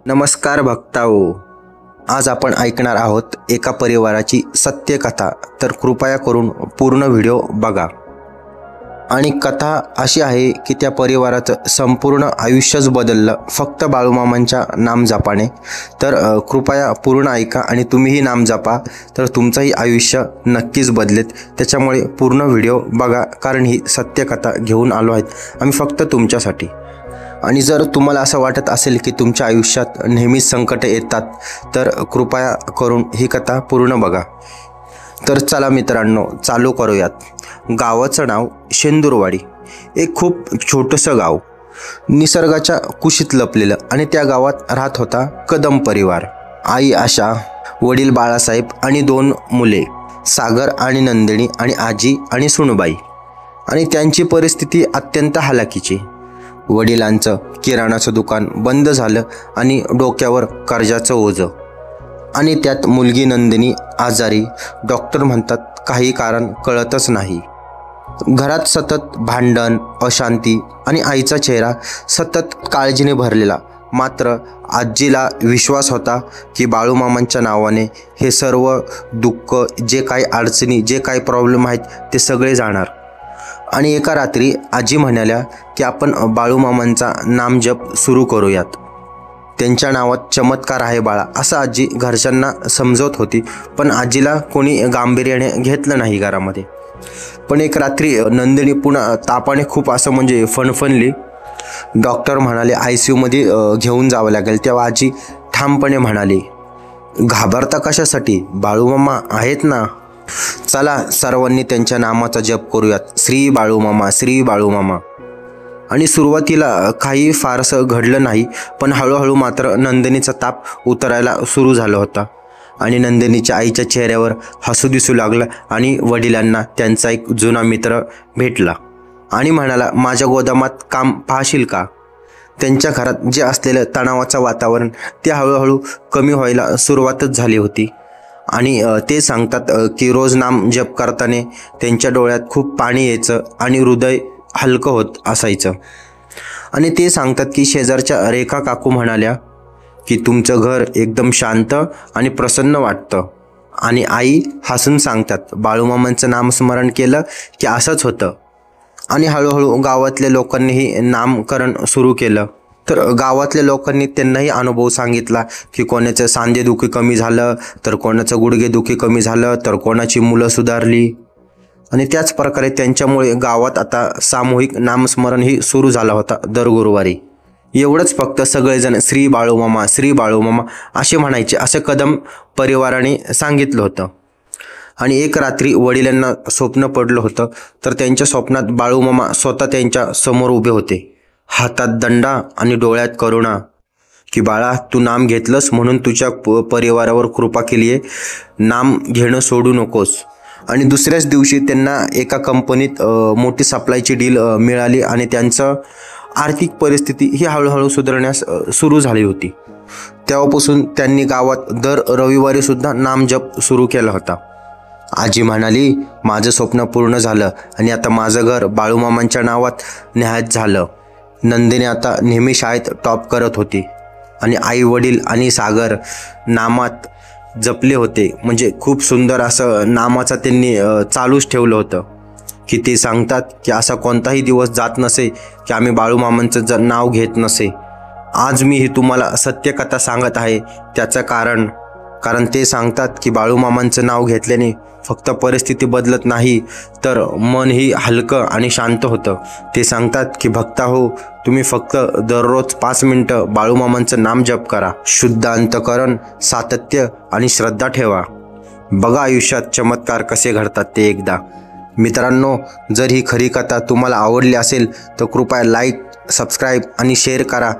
नमस्कार भक्ताओ, आज आपण ऐकणार आहोत एका परिवाराची सत्य कथा. तर कृपया करून पूर्ण व्हिडिओ बघा. आणि कथा अशी आहे की त्या परिवाराचं संपूर्ण आयुष्यच बदललं फक्त बाळूमामांच्या नाम जपाने. तर कृपया पूर्ण ऐका आणि तुम्हीही नाम जपा, तर तुमचंही आयुष्य नक्कीच बदलेल. त्याच्यामुळे पूर्ण व्हिडिओ बघा, कारण ही सत्य कथा घेऊन आलो आहेत आम्ही फक्त तुमच्यासाठी. आणि जर तुम्हाला असं वाटत असेल की तुमच्या आयुष्यात नेहमीच संकट येतात, तर कृपया करून ही कथा पूर्ण बघा. तर चला मित्रांनो, चालू करूयात. गावाचं नाव शेंदूरवाडी. एक खूप छोटंसं गाव, निसर्गाच्या कुशीत लपलेलं. आणि त्या गावात राहत होता कदम परिवार. आई आशा, वडील बाळासाहेब आणि 2 मुले, सागर आणि नंदिनी, आणि आजी आणि सुनबाई. आणि त्यांची परिस्थिती अत्यंत हालाकीची. वडिलांचं किराणाचं दुकान बंद झालं आणि डोक्यावर कर्जाचं ओझं. आणि त्यात मुलगी नंदिनी आजारी. डॉक्टर म्हणतात काही कारण कळतच नाही. घरात सतत भांडण, अशांती आणि आईचा चेहरा सतत काळजीने भरलेला. मात्र आजीला विश्वास होता की बाळूमामांच्या नावाने हे सर्व दुःख, जे काही अडचणी, जे काही प्रॉब्लेम आहेत ते सगळे जाणार. आणि एका रात्री आजी म्हणाल्या की आपण बाळूमामांचा नामजप सुरू करूयात. त्यांच्या नावात चमत्कार आहे बाळा, असं आजी घरच्यांना समजवत होती. पण आजीला कोणी गांभीर्याने घेतलं नाही घरामध्ये. पण एक रात्री नंदिनी पुन्हा तापाने खूप असं फणफणली. डॉक्टर म्हणाले ICUमध्ये घेऊन जावं लागेल. तेव्हा आजी ठामपणे म्हणाली, घाबरता कशासाठी, बाळूमामा आहेत ना. चला सर्वांनी त्यांच्या नामाचा जप करूयात, श्री बाळूमामा, श्री बाळूमामा. आणि सुरुवातीला काही फारसं घडलं नाही, पण हळूहळू मात्र नंदिनीचा ताप उतरायला सुरू झाला होता. आणि नंदिनीच्या आईच्या चेहऱ्यावर हसू दिसू लागलं. आणि वडिलांना त्यांचा एक जुना मित्र भेटला आणि म्हणाला, माझ्या गोदामात काम पाहशील का. त्यांच्या घरात जे असलेलं तणावाचं वातावरण ते हळूहळू कमी व्हायला सुरुवातच झाली होती. आणि ते सांगतात की रोज नाम जप करताना त्यांच्या डोळ्यात खूप पाणी यायचं आणि हृदय हलकं होत असायचं. आणि ते सांगतात की शेजारच्या रेखा काकू म्हणाल्या की तुमचं घर एकदम शांत आणि प्रसन्न वाटतं. आणि आई हसून सांगतात, बाळूमामांचं नामस्मरण केलं की असंच होतं. आणि हळूहळू गावातल्या लोकांनीही नामकरण सुरू केलं. तर गावातल्या लोकांनी त्यांनाही अनुभव सांगितला की कोणाचं सांधेदुखी कमी झालं, तर कोणाचं गुडघेदुखी कमी झालं, तर कोणाची मुलं सुधारली. आणि त्याच प्रकारे त्यांच्यामुळे गावात आता सामूहिक नामस्मरणही सुरू झाला होता दर गुरुवारी. एवढंच फक्त सगळेजण श्री बाळूमामा, श्री बाळूमामा असे म्हणायचे, असं कदम परिवाराने सांगितलं होतं. आणि एक रात्री वडिलांना स्वप्न पडलं होतं. तर त्यांच्या स्वप्नात बाळूमामा स्वतः त्यांच्या समोर उभे होते, हातात दंडा आणि डोळ्यात करुणा. की बाळा, तू नाम घेतलंस म्हणून तुझ्या परिवारावर कृपा केली आहे, नाम घेणं सोडू नकोस. आणि दुसऱ्याच दिवशी त्यांना एका कंपनीत मोठी सप्लायची डील मिळाली आणि त्यांचं आर्थिक परिस्थिती ही हळूहळू सुधारण्यास सुरू झाली होती. तेव्हापासून त्यांनी गावात दर रविवारी सुद्धा नामजप सुरू केला होता. आजी म्हणाली, माझं स्वप्न पूर्ण झालं आणि आता माझं घर बाळूमामांच्या नावात न्याहात झालं. नंदिनी आता नेहमी शाळेत टॉप करत होती. आणि आई वडील आणि सागर नामात जपले होते. खूप सुंदर असं नामाचं त्यांनी चालूच ठेवलं होतं. की ते सांगतात की असा कोणताही दिवस जात नसे की आम्ही बाळूमामांचं नाव घेत नसे. आज मी ही तुम्हाला सत्यकथा सांगत आहे. त्याचं कारण ते सांगतात की बाळूमामांचं नाव घेतल्याने फक्त परिस्थिती बदलत नाही, तर मनही हलकं आणि शांत होतं. ते सांगतात की भक्ता हो, तुम्ही फक्त दररोज 5 मिनिटं बाळूमामांचं नाम जप करा. शुद्ध अंतकरण, सातत्य आणि श्रद्धा ठेवा. बघा आयुष्यात चमत्कार कसे घडतात ते एकदा. मित्रांनो, जर ही खरी कथा तुम्हाला आवडली असेल तर कृपया लाईक, सबस्क्राईब आणि शेअर करा.